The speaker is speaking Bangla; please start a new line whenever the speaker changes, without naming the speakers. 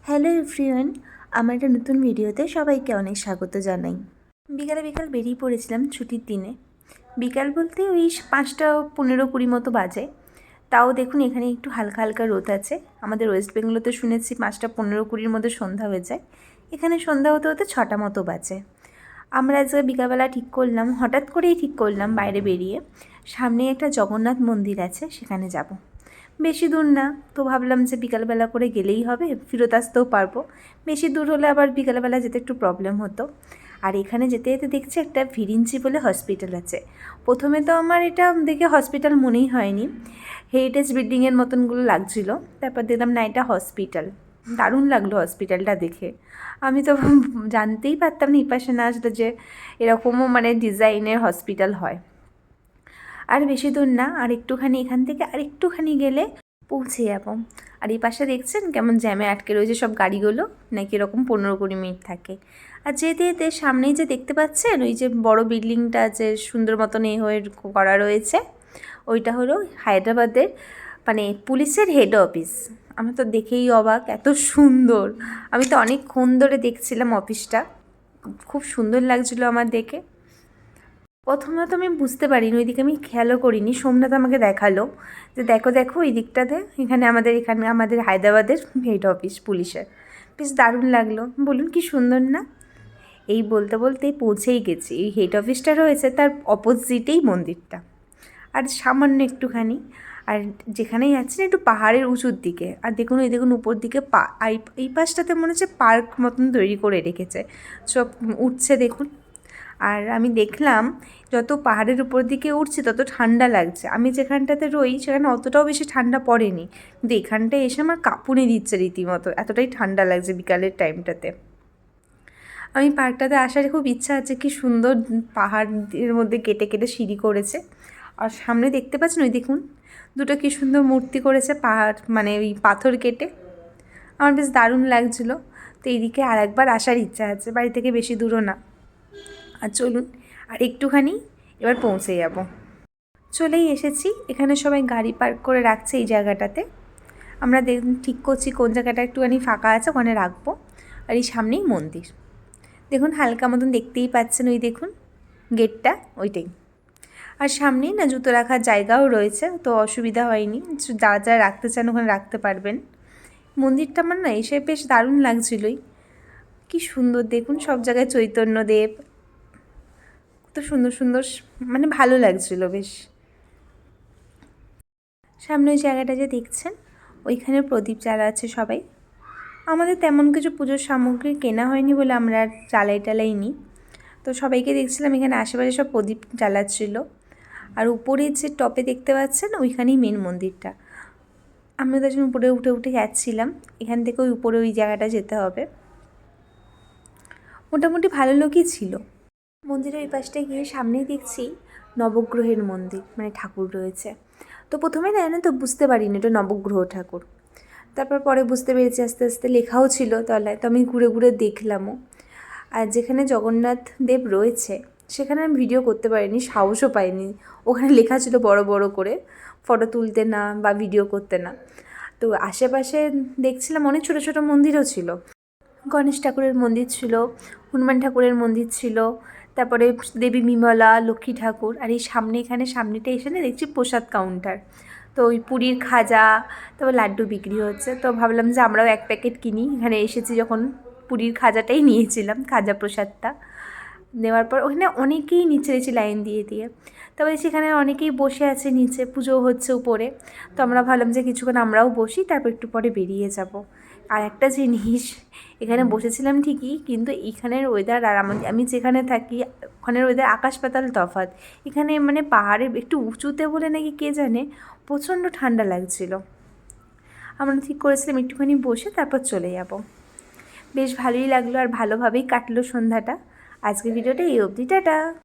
হ্যালো এভরিওয়ান, আমার একটা নতুন ভিডিওতে সবাইকে অনেক স্বাগত জানাই। বিকাল বেরিয়ে পড়েছিলাম ছুটির দিনে। বিকাল বলতে ওই 5:15-20 মতো বাজে। তাও দেখুন এখানে একটু হালকা হালকা রোদ আছে। আমাদের ওয়েস্ট বেঙ্গলে তো শুনেছি 5:15-20 মধ্যে সন্ধ্যা হয়ে যায়। এখানে সন্ধ্যা হতে হতে 6টা মতো বাজে। আমরা আজকে বিকালবেলা হঠাৎ করেই ঠিক করলাম বাইরে বেরিয়ে সামনে একটা জগন্নাথ মন্দির আছে, সেখানে যাব। বেশি দূর না, তো ভাবলাম যে বিকালবেলা করে গেলেই হবে, ফেরত আসতেও পারবো। বেশি দূর হলে আবার বিকালবেলা যেতে একটু প্রবলেম হতো। আর এখানে যেতে যেতে দেখছি একটা ভিরিঞ্চি বলে হসপিটাল আছে। প্রথমে তো আমার এটা দেখে হসপিটাল মনেই হয়নি, হেরিটেজ বিল্ডিংয়ের মতনগুলো লাগছিল। তারপর দেখলাম না, এটা হসপিটাল। দারুণ লাগলো হসপিটালটা দেখে। আমি তো জানতেই পারতাম না এই পাশে না আসলে যে এরকমও মানে ডিজাইনের হসপিটাল হয়। আর বেশি দূর না, আর একটুখানি এখান থেকে আর একটুখানি গেলে পৌঁছে যাব। আর এই পাশে দেখছেন কেমন জ্যামে আটকে রয়েছে সব গাড়িগুলো, নাকি এরকম 15-20 মিনিট থাকে। আর যেতে যেতে সামনেই যে দেখতে পাচ্ছেন ওই যে বড় বিল্ডিংটা যে সুন্দর মতন হয়ে করা রয়েছে, ওইটা হলো হায়দ্রাবাদের মানে পুলিশের হেড অফিস। আমার তো দেখেই অবাক, এত সুন্দর। আমি তো অনেকক্ষণ ধরে দেখছিলাম অফিসটা, খুব সুন্দর লাগছিলো আমার দেখে। প্রথমে তো আমি বুঝতে পারিনি, ওইদিকে আমি খেয়ালও করিনি। সোমনাথ আমাকে দেখালো যে দেখো দেখো ওই দিকটাতে, এখানে আমাদের হায়দ্রাবাদের হেড অফিস পুলিশের। বেশ দারুণ লাগলো। বলুন কি সুন্দর না? এই বলতে বলতেই পৌঁছেই গেছি। এই হেড অফিসটা রয়েছে তার অপোজিটেই মন্দিরটা, আর সামান্য একটুখানি। আর যেখানেই যাচ্ছি না একটু পাহাড়ের উঁচুর দিকে। আর দেখুন ওই দেখুন উপর দিকে এই পাশটাতে মনে হচ্ছে পার্ক মতন তৈরি করে রেখেছে, সব উঠছে দেখুন। আর আমি দেখলাম যত পাহাড়ের উপর দিকে উঠছি তত ঠান্ডা লাগছে। আমি যেখানটাতে রই সেখানে অতটাও বেশি ঠান্ডা পড়েনি, কিন্তু এখানটায় এসে আমার কাঁপুনি দিচ্ছে রীতিমতো, এতটাই ঠান্ডা লাগছে বিকালের টাইমটাতে। আমি পার্কটাতে আসার খুব ইচ্ছা আছে, কি সুন্দর পাহাড়ের মধ্যে কেটে কেটে সিঁড়ি করেছে। আর সামনে দেখতে পাচ্ছেন ওই দেখুন দুটো কি সুন্দর মূর্তি করেছে পাহাড় মানে ওই পাথর কেটে। আমার বেশ দারুণ লাগছিলো। তো এইদিকে আর একবার আসার ইচ্ছা আছে, বাড়ি থেকে বেশি দূরও না। আর চলুন আর একটুখানি এবার পৌঁছে যাব। চলেই এসেছি। এখানে সবাই গাড়ি পার্ক করে রাখছে এই জায়গাটাতে। আমরা ঠিক করছি কোন জায়গাটা একটুখানি ফাঁকা আছে, ওখানে রাখবো। আর এই সামনেই মন্দির, দেখুন হালকা মতন দেখতেই পাচ্ছেন, ওই দেখুন গেটটা ওইটাই। আর সামনেই না জুতো রাখার জায়গাও রয়েছে, তো অসুবিধা হয়নি, যা যা রাখতে চান ওখানে রাখতে পারবেন। মন্দিরটা আমার না এসে বেশ দারুণ লাগছিলোই। কি সুন্দর দেখুন, সব জায়গায় চৈতন্যদেব, কত সুন্দর সুন্দর, মানে ভালো লাগছিলো বেশ। সামনে ওই জায়গাটা যে দেখছেন ওইখানে প্রদীপ জ্বালাচ্ছে সবাই। আমাদের তেমন কিছু পুজোর সামগ্রী কেনা হয়নি বলে আমরা আর টালাই নিই। তো সবাইকে দেখছিলাম এখানে আশেপাশে সব প্রদীপ জ্বালাচ্ছিলো। আর উপরে যে টপে দেখতে পাচ্ছেন ওইখানেই মেন মন্দিরটা। আমরা তার জন্য উপরে উঠে উঠে যাচ্ছিলাম, এখান থেকে ওই উপরে ওই জায়গাটা যেতে হবে। মোটামুটি ভালো লোকই ছিল। মন্দিরের ওই পাশটায় গিয়ে সামনেই দেখছি নবগ্রহের মন্দির, মানে ঠাকুর রয়েছে। তো প্রথমে না তো বুঝতে পারিনি এটা নবগ্রহ ঠাকুর। তারপর পরে বুঝতে পেরেছি আস্তে আস্তে, লেখাও ছিল তলায়, তো আমি ঘুরে ঘুরে দেখলামও। আর যেখানে জগন্নাথ দেব রয়েছে সেখানে আমি ভিডিও করতে পারিনি, সাহসও পাইনি। ওখানে লেখা ছিল বড় বড় করে ফটো তুলতে না বা ভিডিও করতে না। তো আশেপাশে দেখছিলাম অনেক ছোটো ছোটো মন্দিরও ছিল। গণেশ ঠাকুরের মন্দির ছিল, হনুমান ঠাকুরের মন্দির ছিল, তারপরে দেবী বিমলা, লক্ষ্মী ঠাকুর। আর এই সামনেটা এসে না দেখছি প্রসাদ কাউন্টার। তো ওই পুরীর খাজা, তারপর লাড্ডু বিক্রি হচ্ছে। তো ভাবলাম যে আমরাও এক প্যাকেট কিনি। এখানে এসেছি যখন পুরীর খাজাটাই নিয়েছিলাম, খাজা প্রসাদটা নেওয়ার পর ওখানে অনেকেই নিচে রয়েছে লাইন দিয়ে দিয়ে। তারপরে সেখানে অনেকেই বসে আছে নিচে, পুজো হচ্ছে উপরে। তো আমরা ভাবলাম যে কিছুক্ষণ আমরাও বসি, তারপর একটু পরে বেরিয়ে যাব। আর একটা জিনিস, এখানে বসেছিলাম ঠিকই, কিন্তু এখানের ওয়েদার আর আমি যেখানে থাকি ওখানের ওয়েদার আকাশ পাতাল তফাৎ। এখানে মানে পাহাড়ের একটু উঁচুতে বলে নাকি কে জানে প্রচণ্ড ঠান্ডা লাগছিল। আমরা ঠিক করেছিলাম একটুখানি বসে তারপর চলে যাব। বেশ ভালোই লাগলো আর ভালোভাবেই কাটলো সন্ধ্যাটা। আজকের ভিডিওটা এই অবধি, টাটা।